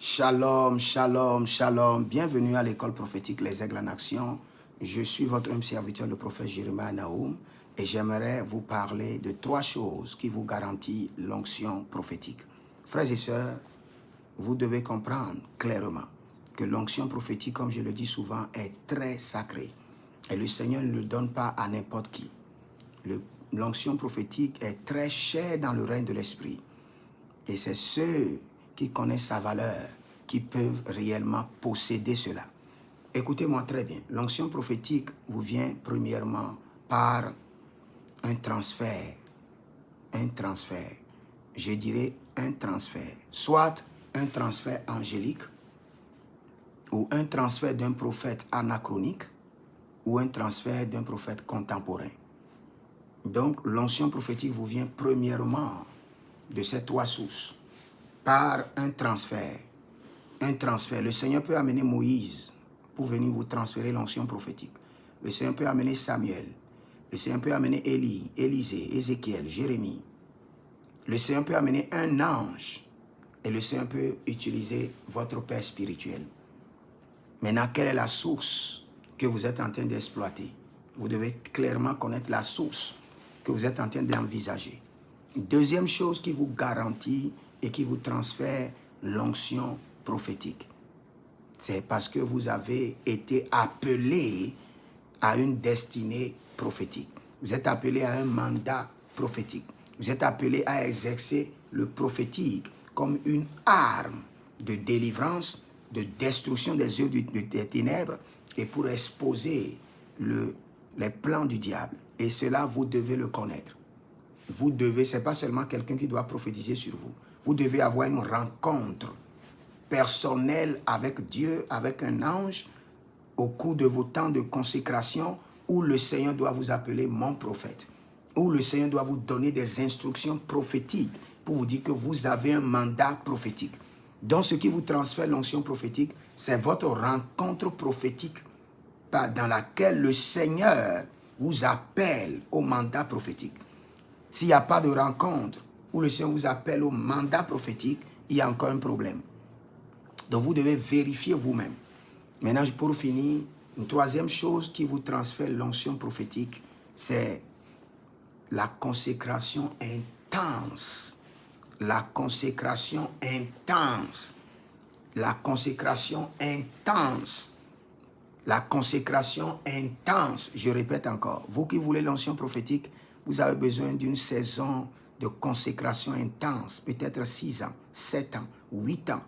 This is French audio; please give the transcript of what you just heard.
Shalom, shalom, shalom. Bienvenue à l'école prophétique Les Aigles en Action. Je suis votre homme serviteur, le prophète Jérémie Naoum, et j'aimerais vous parler de 3 choses qui vous garantissent l'onction prophétique. Frères et sœurs, vous devez comprendre clairement que l'onction prophétique, comme je le dis souvent, est très sacrée. Et le Seigneur ne le donne pas à n'importe qui. L'onction prophétique est très chère dans le règne de l'Esprit. Et c'est ceux qui connaissent sa valeur qui peuvent réellement posséder cela. Écoutez-moi très bien. L'onction prophétique vous vient premièrement par un transfert. Un transfert. Je dirais un transfert. Soit un transfert angélique, ou un transfert d'un prophète anachronique, ou un transfert d'un prophète contemporain. Donc, l'onction prophétique vous vient premièrement de ces 3 sources, par un transfert. Un transfert. Le Seigneur peut amener Moïse pour venir vous transférer l'onction prophétique. Le Seigneur peut amener Samuel. Le Seigneur peut amener Élie, Élisée, Ézéchiel, Jérémie. Le Seigneur peut amener un ange. Et le Seigneur peut utiliser votre père spirituel. Maintenant, quelle est la source que vous êtes en train d'exploiter? Vous devez clairement connaître la source que vous êtes en train d'envisager. Deuxième chose qui vous garantit et qui vous transfère l'onction prophétique, c'est parce que vous avez été appelé à une destinée prophétique. Vous êtes appelé à un mandat prophétique. Vous êtes appelé à exercer le prophétique comme une arme de délivrance, de destruction des œuvres des ténèbres et pour exposer les plans du diable. Et cela, vous devez le connaître. Vous devez, ce n'est pas seulement quelqu'un qui doit prophétiser sur vous. Vous devez avoir une rencontre personnelle avec Dieu, avec un ange, au cours de vos temps de consécration, où le Seigneur doit vous appeler mon prophète, où le Seigneur doit vous donner des instructions prophétiques pour vous dire que vous avez un mandat prophétique. Donc, ce qui vous transfère l'onction prophétique, c'est votre rencontre prophétique dans laquelle le Seigneur vous appelle au mandat prophétique. S'il n'y a pas de rencontre où le Seigneur vous appelle au mandat prophétique, il y a encore un problème. Donc, vous devez vérifier vous-même. Maintenant, pour finir, une troisième chose qui vous transfère l'onction prophétique, c'est la consécration intense. La consécration intense. La consécration intense. La consécration intense. Je répète encore. Vous qui voulez l'onction prophétique, vous avez besoin d'une saison de consécration intense, peut-être 6 ans, 7 ans, 8 ans,